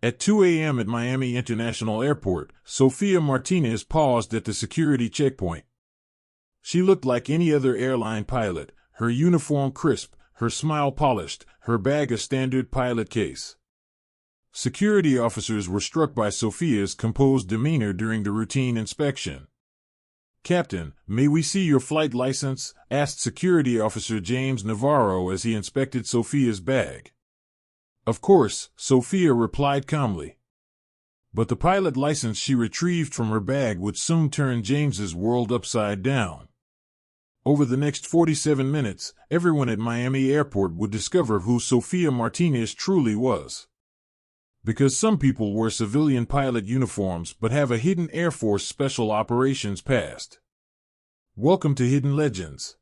At 2 a.m. at Miami International Airport, Sophia Martinez paused at the security checkpoint. She looked like any other airline pilot, her uniform crisp, her smile polished, her bag a standard pilot case. Security officers were struck by Sophia's composed demeanor during the routine inspection. "Captain, may we see your flight license?" asked Security Officer James Navarro as he inspected Sophia's bag. "Of course," Sophia replied calmly. But the pilot license she retrieved from her bag would soon turn James's world upside down. Over the next 47 minutes, everyone at Miami Airport would discover who Sophia Martinez truly was. Because some people wear civilian pilot uniforms but have a hidden Air Force Special Operations past. Welcome to Hidden Legends.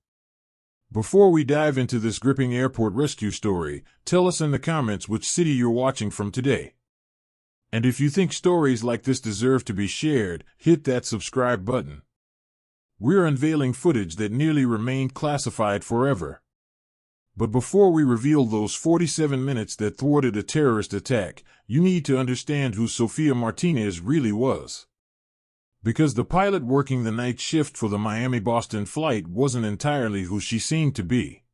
Before we dive into this gripping airport rescue story, tell us in the comments which city you're watching from today. And if you think stories like this deserve to be shared, hit that subscribe button. We're unveiling footage that nearly remained classified forever. But before we reveal those 47 minutes that thwarted a terrorist attack, you need to understand who Sophia Martinez really was. Because the pilot working the night shift for the Miami-Boston flight wasn't entirely who she seemed to be.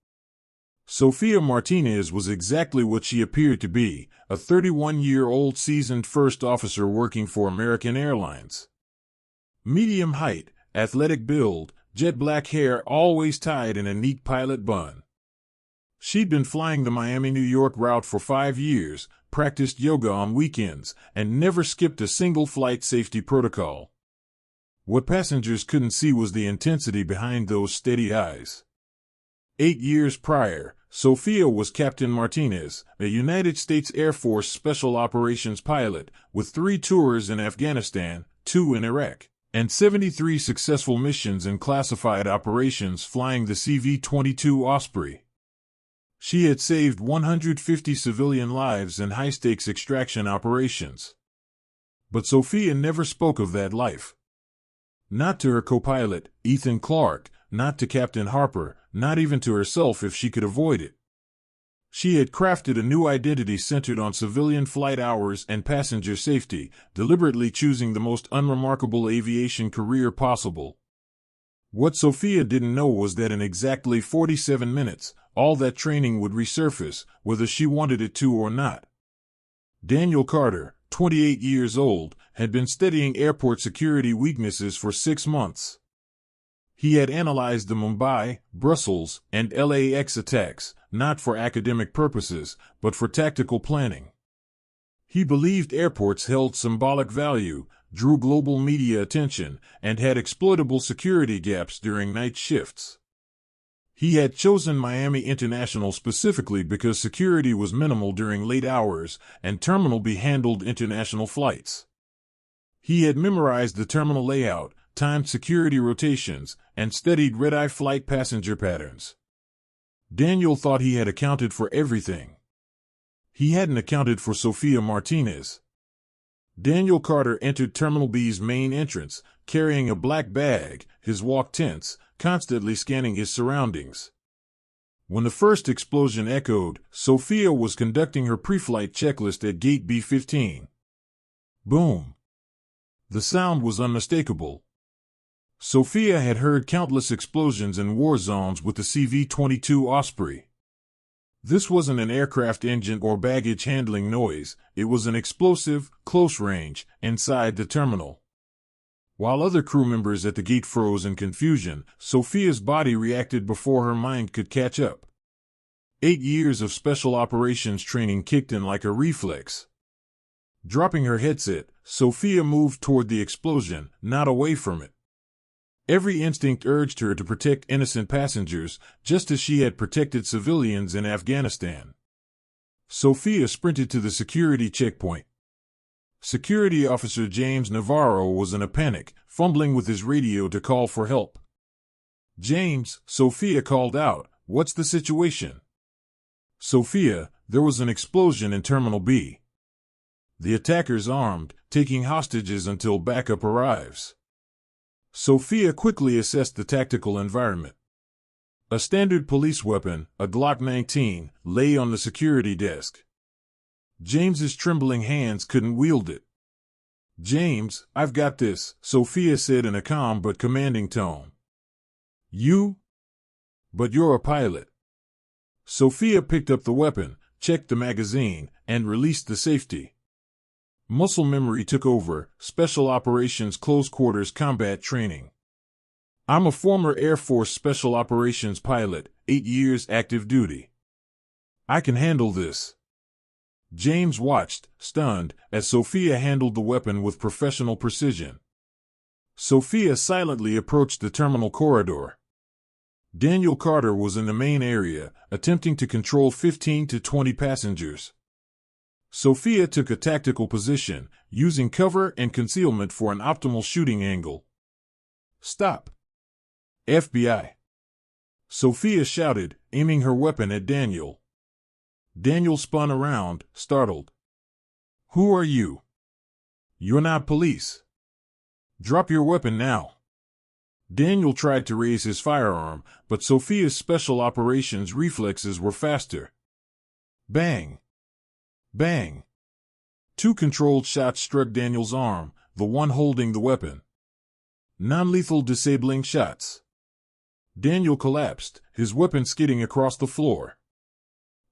Sophia Martinez was exactly what she appeared to be, a 31-year-old seasoned first officer working for American Airlines. Medium height, athletic build, jet black hair always tied in a neat pilot bun. She'd been flying the Miami-New York route for 5 years, practiced yoga on weekends, and never skipped a single flight safety protocol. What passengers couldn't see was the intensity behind those steady eyes. 8 years prior, Sophia was Captain Martinez, a United States Air Force Special Operations pilot, with 3 tours in Afghanistan, 2 in Iraq, and 73 successful missions in classified operations flying the CV-22 Osprey. She had saved 150 civilian lives in high-stakes extraction operations. But Sophia never spoke of that life. Not to her co-pilot, Ethan Clark, not to Captain Harper, not even to herself if she could avoid it. She had crafted a new identity centered on civilian flight hours and passenger safety, deliberately choosing the most unremarkable aviation career possible. What Sophia didn't know was that in exactly 47 minutes, all that training would resurface, whether she wanted it to or not. Daniel Carter, 28 years old, had been studying airport security weaknesses for 6 months. He had analyzed the Mumbai, Brussels, and LAX attacks, not for academic purposes, but for tactical planning. He believed airports held symbolic value, drew global media attention, and had exploitable security gaps during night shifts. He had chosen Miami International specifically because security was minimal during late hours, and Terminal B handled international flights. He had memorized the terminal layout, timed security rotations, and studied red-eye flight passenger patterns. Daniel thought he had accounted for everything. He hadn't accounted for Sophia Martinez. Daniel Carter entered Terminal B's main entrance, carrying a black bag, his walk tense, constantly scanning his surroundings. When the first explosion echoed, Sophia was conducting her pre-flight checklist at gate B-15. Boom! The sound was unmistakable. Sophia had heard countless explosions in war zones with the CV-22 Osprey. This wasn't an aircraft engine or baggage handling noise, it was an explosive, close range, inside the terminal. While other crew members at the gate froze in confusion, Sophia's body reacted before her mind could catch up. 8 years of special operations training kicked in like a reflex. Dropping her headset, Sophia moved toward the explosion, not away from it. Every instinct urged her to protect innocent passengers, just as she had protected civilians in Afghanistan. Sophia sprinted to the security checkpoint. Security Officer James Navarro was in a panic, fumbling with his radio to call for help. "James," Sophia called out, "what's the situation?" "Sophia, there was an explosion in Terminal B. The attackers armed, taking hostages until backup arrives." Sophia quickly assessed the tactical environment. A standard police weapon, a Glock 19, lay on the security desk. James's trembling hands couldn't wield it. "James, I've got this," Sophia said in a calm but commanding tone. "You? But you're a pilot." Sophia picked up the weapon, checked the magazine, and released the safety. Muscle memory took over, special operations close quarters combat training. "I'm a former Air Force Special Operations pilot, 8 years active duty. I can handle this." James watched, stunned, as Sophia handled the weapon with professional precision. Sophia silently approached the terminal corridor. Daniel Carter was in the main area, attempting to control 15 to 20 passengers. Sophia took a tactical position, using cover and concealment for an optimal shooting angle. "Stop! FBI!" Sophia shouted, aiming her weapon at Daniel. Daniel spun around, startled. "Who are you?" "You're not police." "Drop your weapon now." Daniel tried to raise his firearm, but Sophia's special operations reflexes were faster. Bang! Bang! 2 controlled shots struck Daniel's arm, the one holding the weapon. Non-lethal disabling shots. Daniel collapsed, his weapon skidding across the floor.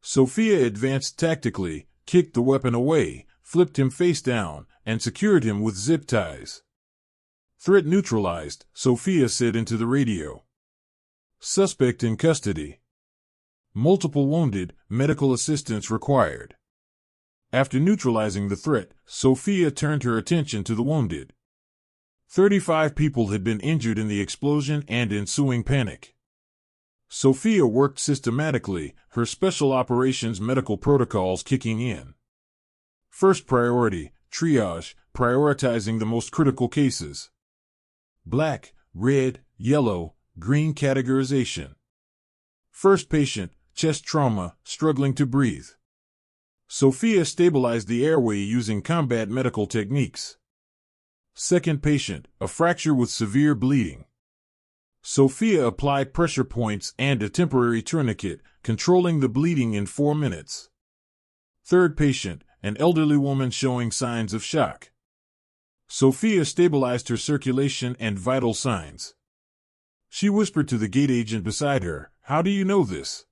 Sophia advanced tactically, kicked the weapon away, flipped him face down, and secured him with zip ties. "Threat neutralized," Sophia said into the radio. "Suspect in custody. Multiple wounded, medical assistance required." After neutralizing the threat, Sophia turned her attention to the wounded. 35 people had been injured in the explosion and ensuing panic. Sophia worked systematically, her special operations medical protocols kicking in. First priority, triage, prioritizing the most critical cases. Black, red, yellow, green categorization. First patient, chest trauma, struggling to breathe. Sophia stabilized the airway using combat medical techniques. Second patient, a fracture with severe bleeding. Sophia applied pressure points and a temporary tourniquet, controlling the bleeding in 4 minutes. Third patient, an elderly woman showing signs of shock. Sophia stabilized her circulation and vital signs. She whispered to the gate agent beside her, "How do you know this?"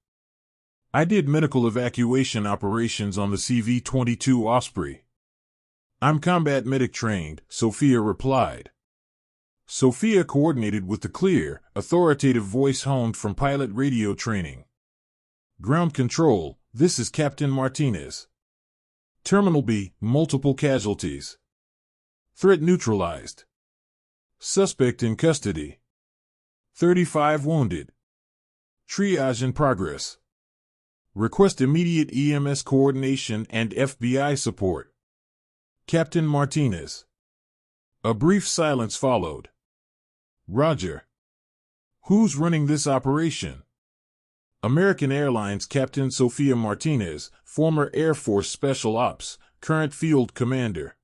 "I did medical evacuation operations on the CV-22 Osprey." "I'm combat medic trained," Sophia replied. Sophia coordinated with the clear, authoritative voice honed from pilot radio training. "Ground control, this is Captain Martinez. Terminal B, multiple casualties. Threat neutralized. Suspect in custody. 35 wounded. Triage in progress. Request immediate EMS coordination and FBI support. Captain Martinez." A brief silence followed. "Roger. Who's running this operation?" "American Airlines Captain Sophia Martinez, former Air Force Special Ops, current field commander."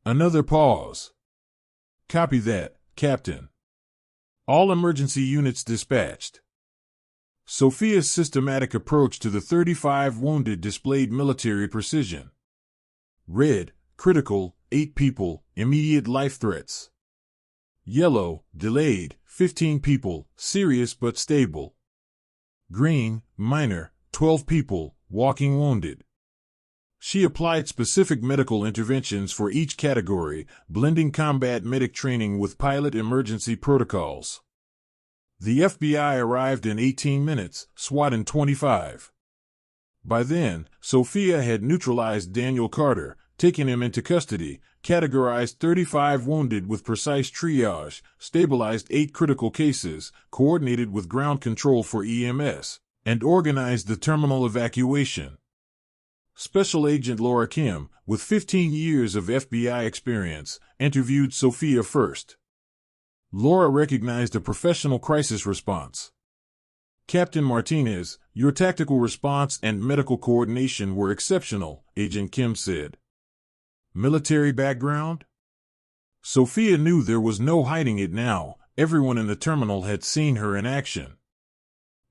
Another pause. "Copy that, Captain. All emergency units dispatched." Sophia's systematic approach to the 35 wounded displayed military precision. Red, critical, 8 people, immediate life threats. Yellow, delayed, 15 people, serious but stable. Green, minor, 12 people, walking wounded. She applied specific medical interventions for each category, blending combat medic training with pilot emergency protocols. The FBI arrived in 18 minutes, SWAT in 25. By then, Sophia had neutralized Daniel Carter, taken him into custody, categorized 35 wounded with precise triage, stabilized 8 critical cases, coordinated with ground control for EMS, and organized the terminal evacuation. Special Agent Laura Kim, with 15 years of FBI experience, interviewed Sophia first. Laura recognized a professional crisis response. "Captain Martinez, your tactical response and medical coordination were exceptional," Agent Kim said. "Military background?" Sophia knew there was no hiding it now. Everyone in the terminal had seen her in action.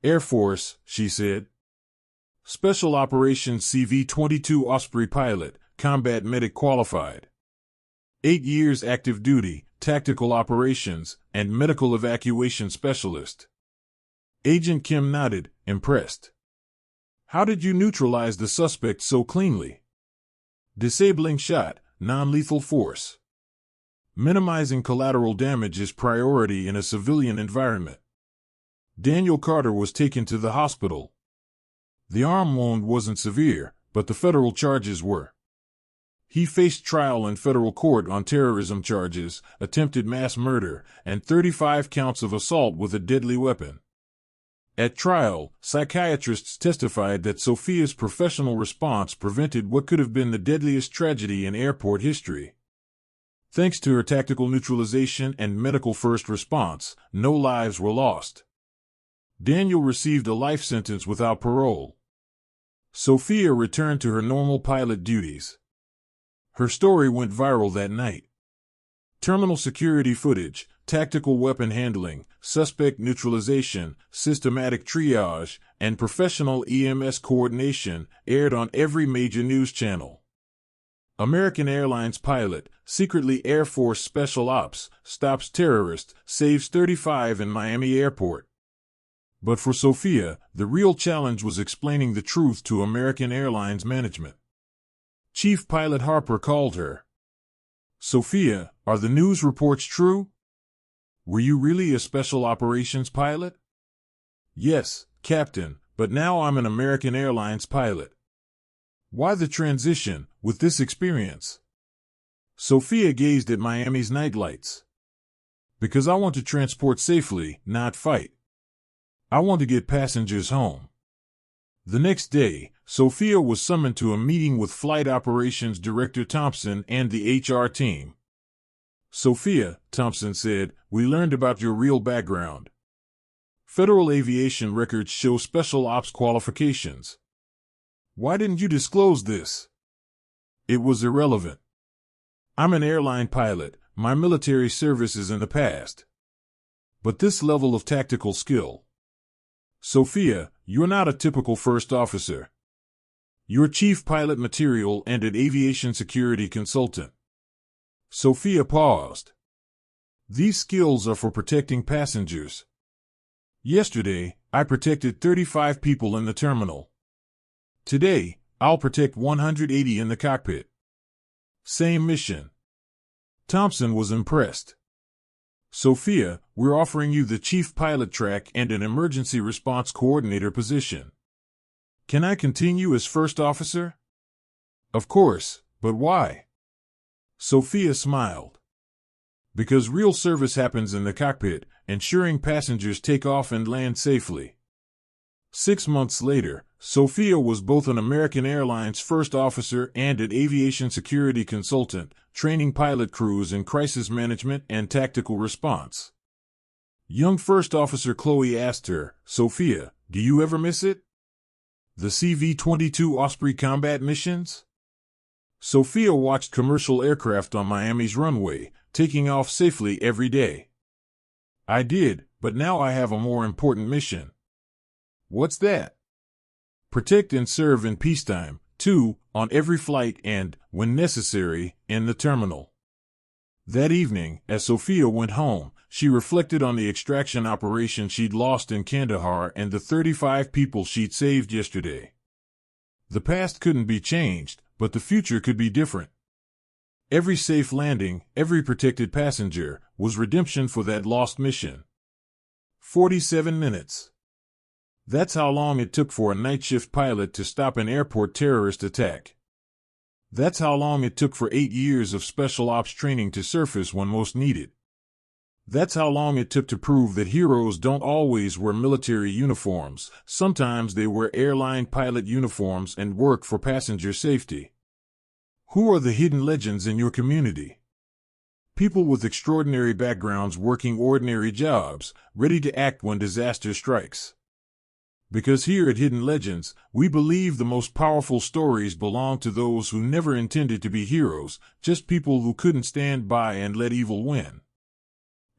"Air Force," she said. Special Operations CV-22 Osprey pilot, combat medic qualified. 8 years active duty, tactical operations, and medical evacuation specialist. Agent Kim nodded, impressed. How did you neutralize the suspect so cleanly? Disabling shot, non-lethal force. Minimizing collateral damage is priority in a civilian environment. Daniel Carter was taken to the hospital. The arm wound wasn't severe, but the federal charges were. He faced trial in federal court on terrorism charges, attempted mass murder, and 35 counts of assault with a deadly weapon. At trial, psychiatrists testified that Sophia's professional response prevented what could have been the deadliest tragedy in airport history. Thanks to her tactical neutralization and medical first response, no lives were lost. Daniel received a life sentence without parole. Sophia returned to her normal pilot duties. Her story went viral that night. Terminal security footage, tactical weapon handling, suspect neutralization, systematic triage, and professional EMS coordination aired on every major news channel. American Airlines pilot, secretly Air Force Special Ops, stops terrorist, saves 35 in Miami airport. But for Sophia, the real challenge was explaining the truth to American Airlines management. Chief Pilot Harper called her. Sophia, are the news reports true? Were you really a special operations pilot? Yes, Captain, but now I'm an American Airlines pilot. Why the transition, with this experience? Sophia gazed at Miami's nightlights. Because I want to transport safely, not fight. I want to get passengers home. The next day, Sophia was summoned to a meeting with Flight Operations Director Thompson and the HR team. Sophia, Thompson said, we learned about your real background. Federal aviation records show special ops qualifications. Why didn't you disclose this? It was irrelevant. I'm an airline pilot, my military service is in the past. But this level of tactical skill. Sophia, you're not a typical first officer. You're chief pilot material and an aviation security consultant. Sophia paused. These skills are for protecting passengers. Yesterday, I protected 35 people in the terminal. Today, I'll protect 180 in the cockpit. Same mission. Thompson was impressed. Sophia, we're offering you the chief pilot track and an emergency response coordinator position. Can I continue as first officer? Of course, but why? Sophia smiled. Because real service happens in the cockpit, ensuring passengers take off and land safely. 6 months later, Sophia was both an American Airlines first officer and an aviation security consultant, training pilot crews in crisis management and tactical response. Young First Officer Chloe asked her, Sophia, do you ever miss it? The CV-22 Osprey combat missions? Sophia watched commercial aircraft on Miami's runway, taking off safely every day. I did, but now I have a more important mission. What's that? Protect and serve in peacetime, too, on every flight and, when necessary, in the terminal. That evening, as Sophia went home, she reflected on the extraction operation she'd lost in Kandahar and the 35 people she'd saved yesterday. The past couldn't be changed, but the future could be different. Every safe landing, every protected passenger, was redemption for that lost mission. 47 minutes. That's how long it took for a night shift pilot to stop an airport terrorist attack. That's how long it took for 8 years of special ops training to surface when most needed. That's how long it took to prove that heroes don't always wear military uniforms. Sometimes they wear airline pilot uniforms and work for passenger safety. Who are the hidden legends in your community? People with extraordinary backgrounds working ordinary jobs, ready to act when disaster strikes. Because here at Hidden Legends, we believe the most powerful stories belong to those who never intended to be heroes, just people who couldn't stand by and let evil win.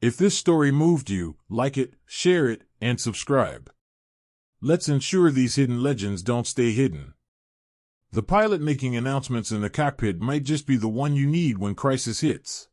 If this story moved you, like it, share it, and subscribe. Let's ensure these hidden legends don't stay hidden. The pilot making announcements in the cockpit might just be the one you need when crisis hits.